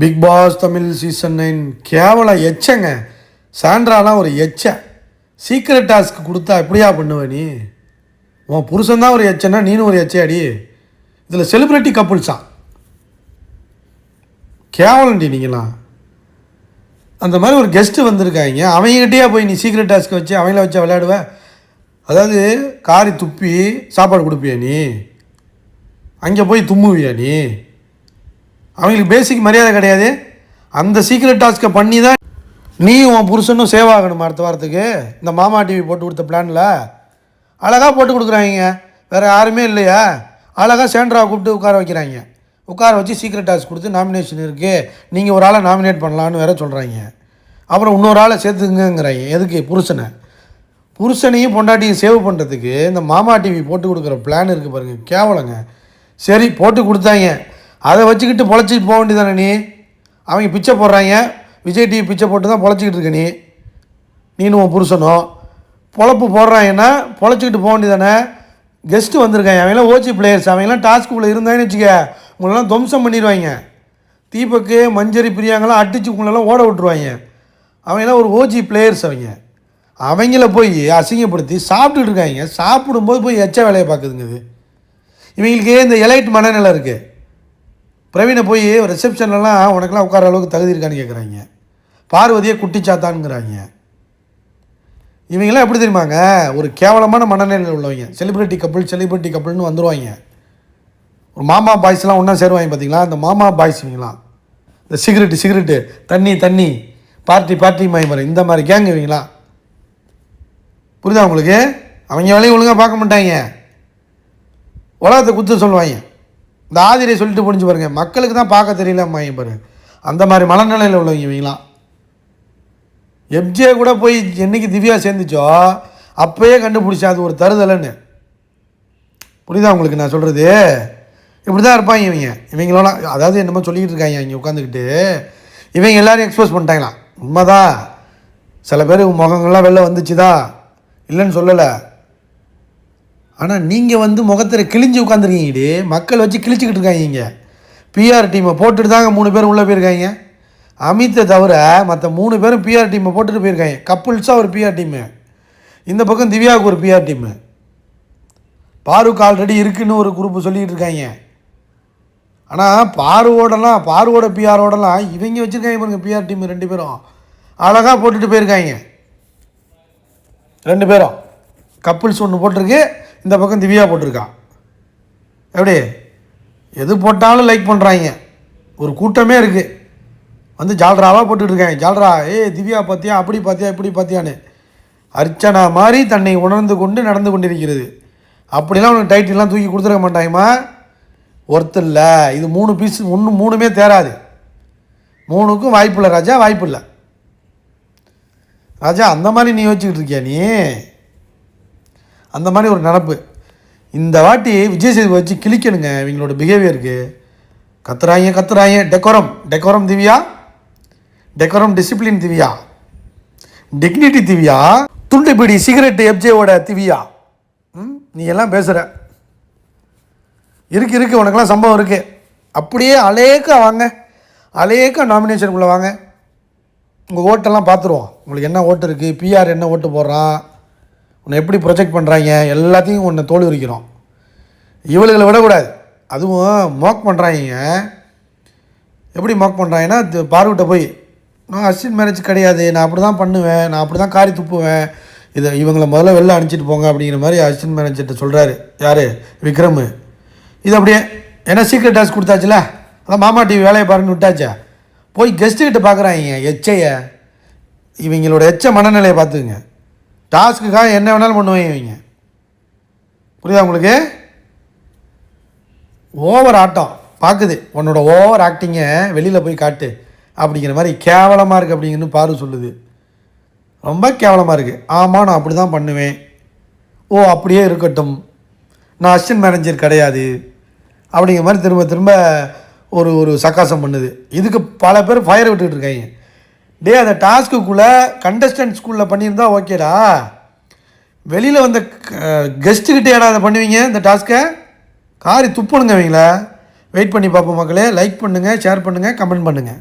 Big pass Tamil season 9 கேவல எச்சங்க. சாண்ட்ராலாம் ஒரு எச்ச. சீக்ரெட் டாஸ்க் கொடுத்தா எப்படியா பண்ணுவ நீ? உன் புருஷன் தான் ஒரு எச்சன்னா நீனும் ஒரு எச்சையாடி. இதில் செலிப்ரிட்டி கப்புள்ஸா கேவலண்டி நீங்களாம். அந்த மாதிரி ஒரு கெஸ்ட்டு வந்திருக்காங்க, அவங்ககிட்டயே போய் நீ சீக்ரெட் டாஸ்க் வச்சு அவங்கள வச்சு விளையாடுவ. அதாவது காரி துப்பி சாப்பாடு கொடுப்பியா நீ? அங்கே போய் தும்முவியா நீ? அவங்களுக்கு பேசிக் மரியாதை கிடையாது. அந்த சீக்ரெட் டாஸ்க்கை பண்ணி தான் நீ உன் புருஷனும் சேவ் ஆகணும். அடுத்த வாரத்துக்கு இந்த மாமா டிவி போட்டு கொடுத்த பிளானில் அழகாக போட்டு கொடுக்குறாங்க. வேறு யாருமே இல்லையா? அழகாக சேண்ட்ராவை கூப்பிட்டு உட்கார வைக்கிறாங்க. உட்கார வச்சு சீக்ரெட் டாஸ்க் கொடுத்து நாமினேஷன் இருக்குது, நீங்கள் ஒரு ஆளை நாமினேட் பண்ணலான்னு வேறு சொல்கிறாங்க. அப்புறம் இன்னொரு ஆளை சேர்த்துங்கிறாங்க. எதுக்கு? புருஷனையும் பொண்டாட்டியும் சேவ் பண்ணுறதுக்கு இந்த மாமா டிவி போட்டு கொடுக்குற பிளான் இருக்குது பாருங்கள், கேவலங்க. சரி போட்டு கொடுத்தாங்க, அதை வச்சுக்கிட்டு பொழைச்சிக்கிட்டு போக வேண்டியதானே நீ? அவங்க பிச்சை போடுறாங்க, விஜய் டிவி பிச்சை போட்டு தான் பொழைச்சிக்கிட்டு இருக்க நீனும் உன் புருஷனும் பொழப்பு போடுறாங்கன்னா பொழைச்சிக்கிட்டு போக வேண்டியதானே? கெஸ்ட்டு வந்திருக்காங்க, அவங்களாம் ஓச்சி பிளேயர்ஸ். அவங்களாம் டாஸ்க்குள்ளே இருந்தாங்கன்னு வச்சுக்க, உங்களெல்லாம் துவம்சம் பண்ணிடுவாங்க. தீபக்கு மஞ்சரி பிரியாங்கெல்லாம் அடித்து உங்களெல்லாம் ஓட விட்டுருவாங்க. அவங்களாம் ஒரு ஓஜி பிளேயர்ஸ். அவங்கள போய் அசிங்கப்படுத்தி சாப்பிட்டுட்டு இருக்காங்க. சாப்பிடும்போது போய் எச்ச வேலையை பார்க்குதுங்க. இது இவங்களுக்கு இந்த எலைட் மனநிலை இருக்குது. பிரவீனை போய் ரிசப்ஷன்லாம் உனக்கெல்லாம் உட்கார அளவுக்கு தகுதி இருக்கான்னு கேட்குறாங்க. பார்வதியை குட்டிச்சாத்தான்ங்கிறாங்க. இவங்கெல்லாம் எப்படி தெரியுமாங்க? ஒரு கேவலமான மனநிலையில் உள்ளவங்க. செலிப்ரிட்டி கப்புள்னு வந்துடுவாங்க. ஒரு மாமா பாய்ஸ்லாம் ஒன்றா சேருவாங்க பார்த்தீங்களா? அந்த மாமா பாய்ஸ் இவங்களாம். இந்த சிகரெட்டு தண்ணி பார்ட்டி மாதிரி இந்த மாதிரி கேங் இவங்களாம். புரியுதா உங்களுக்கு? அவங்க வேலையும் ஒழுங்காக பார்க்க மாட்டாங்க, உலகத்தை குத்து சொல்லுவாங்க. இந்த ஆதிரை சொல்லிட்டு புரிஞ்சு பாருங்க, மக்களுக்கு தான் பார்க்க தெரியலம்மா பாருங்க. அந்த மாதிரி மனநிலையில் உள்ளவங்க இவங்களாம். எப்ஜே கூட போய் என்னைக்கு திவ்யா சேர்ந்துச்சோ அப்போயே கண்டுபிடிச்சா அது ஒரு தருதலைன்னு. புரியுதா உங்களுக்கு நான் சொல்கிறது? இப்படி தான் இருப்பாங்க இவங்களெல்லாம். அதாவது என்னமோ சொல்லிக்கிட்டு இருக்காங்க இங்கே உட்காந்துக்கிட்டு. இவங்க எல்லோரும் எக்ஸ்போஸ் பண்ணிட்டாங்களாம். உண்மைதான், சில பேர் முகங்கள்லாம் வெளில வந்துச்சு தான், இல்லைன்னு சொல்லலை. ஆனால் நீங்கள் முகத்தில் கிழிஞ்சு உட்காந்துருக்கீங்கடி. மக்கள் வச்சு கிழிச்சிக்கிட்டு இருக்காங்க. இங்கே பிஆர் டீமை போட்டுட்டு தாங்க 3 பேர் உள்ளே போயிருக்காங்க. அமித்தை தவிர மற்ற 3 பேரும் பிஆர் டீமை போட்டுட்டு போயிருக்காங்க. கப்புள்ஸாக ஒரு பிஆர் டீமு, இந்த பக்கம் திவ்யாவுக்கு ஒரு பிஆர் டீமு, பாருக்கு ஆல்ரெடி இருக்குன்னு ஒரு குரூப்பு சொல்லிக்கிட்டு இருக்காங்க. ஆனால் பாருவோட பிஆரோடலாம் இவங்க வச்சுருக்காங்க பாருங்க. பிஆர் டீம் 2 பேரும் அழகாக போட்டுட்டு போயிருக்காங்க. 2 பேரும் கப்புள்ஸ் ஒன்று போட்டிருக்கு, இந்த பக்கம் திவ்யா போட்டிருக்கான். எப்படி எது போட்டாலும் லைக் பண்ணுறாங்க. ஒரு கூட்டமே இருக்குது, ஜால்ராவாக போட்டுட்ருக்காங்க. ஜால்ரா திவ்யா பார்த்தியா, அப்படி பார்த்தியா, இப்படி பார்த்தியான்னு. அர்ச்சனா மாதிரி தன்னை உணர்ந்து கொண்டு நடந்து கொண்டிருக்கிறது. அப்படிலாம் உனக்கு டைட்டில்லாம் தூக்கி கொடுத்துருக்க மாட்டாங்கம்மா. ஒருத்தர் இல்லை, இது 3 பீஸ், 3மே தேராது. 3க்கும் வாய்ப்பு இல்லை ராஜா, வாய்ப்பு இல்லை ராஜா. அந்த மாதிரி நீ யோசிச்சுக்கிட்டு இருக்கியா நீ? அந்த மாதிரி ஒரு நினப்பு. இந்த வாட்டி விஜய் சேதுபதி வச்சு கிழிக்கணுங்க இவங்களோட பிஹேவியருக்கு. கத்துறாங்க. Decorum Divya, decorum discipline Divya, dignity Divya, துண்டுபிடி சிகரெட்டு எப்ஜேவோட திவ்யா. நீ எல்லாம் பேசுகிற இருக்கு உனக்கெல்லாம் சம்பவம் இருக்குது. அப்படியே அலேக்கா நாமினேஷனுக்குள்ளே வாங்க. உங்கள் ஓட்டெல்லாம் பார்த்துருவோம். உங்களுக்கு என்ன ஓட்டு இருக்குது, பிஆர் என்ன ஓட்டு போடுறான், உன்னை எப்படி ப்ரொஜெக்ட் பண்ணுறாங்க, எல்லாத்தையும் உன்னை தோல் உரிக்கிறோம். இவளுகளை விடக்கூடாது. அதுவும் மோக் பண்ணுறாங்க. எப்படி மோக் பண்ணுறாங்கன்னா, பார்வட்ட போய் நான் அசிஸ்டன்ட் மேரேஜ் கிடையாது, நான் அப்படி தான் பண்ணுவேன், நான் அப்படி தான் காரி துப்புவேன், இவங்களை முதல்ல வெளில அனுப்பிச்சிட்டு போங்க அப்படிங்கிற மாதிரி அசிஸ்டன்ட் மேனேஜர்கிட்ட சொல்கிறாரு. யார்? விக்ரம். இது அப்படியே ஏன்னா சீக்ரெட் டாஸ்க் கொடுத்தாச்சுல, அதான் மாமா டிவி வேலையை பாருன்னு விட்டாச்சா, போய் கெஸ்ட்டுக்கிட்ட பார்க்குறாங்க எச்சையை. இவங்களோட எச்ச மனநிலையை பார்த்துக்குங்க. டாஸ்க்குக்காக என்ன வேணாலும் பண்ணுவாங்க இவங்க. புரியுதா உங்களுக்கு? ஓவர் ஆட்டம் பார்க்குது. உன்னோட ஓவர் ஆக்டிங்கை வெளியில் போய் காட்டு அப்படிங்கிற மாதிரி கேவலமாக இருக்குது அப்படிங்கன்னு பாரு சொல்லுது. ரொம்ப கேவலமாக இருக்குது. ஆமாம், நான் அப்படி தான் பண்ணுவேன். அப்படியே இருக்கட்டும், நான் அசிஸ்டன்ட் மேனேஜர் கிடையாது அப்படிங்கிற மாதிரி திரும்ப ஒரு சக்காசம் பண்ணுது. இதுக்கு பல பேர் ஃபயர் விட்டுக்கிட்டு இருக்காங்க. அந்த டாஸ்க்குள்ளே கண்டஸ்டன்ட்ஸ்குள்ளே பண்ணியிருந்தா ஓகேடா, வெளியில் வந்த கெஸ்ட்டுக்கிட்டே ஏடா அதை பண்ணுவீங்க இந்த டாஸ்க்கை? காரி துப்பணுங்க அவங்கள. வெயிட் பண்ணி பார்ப்போம் மக்களே. லைக் பண்ணுங்கள், ஷேர் பண்ணுங்கள், கமெண்ட் பண்ணுங்கள்.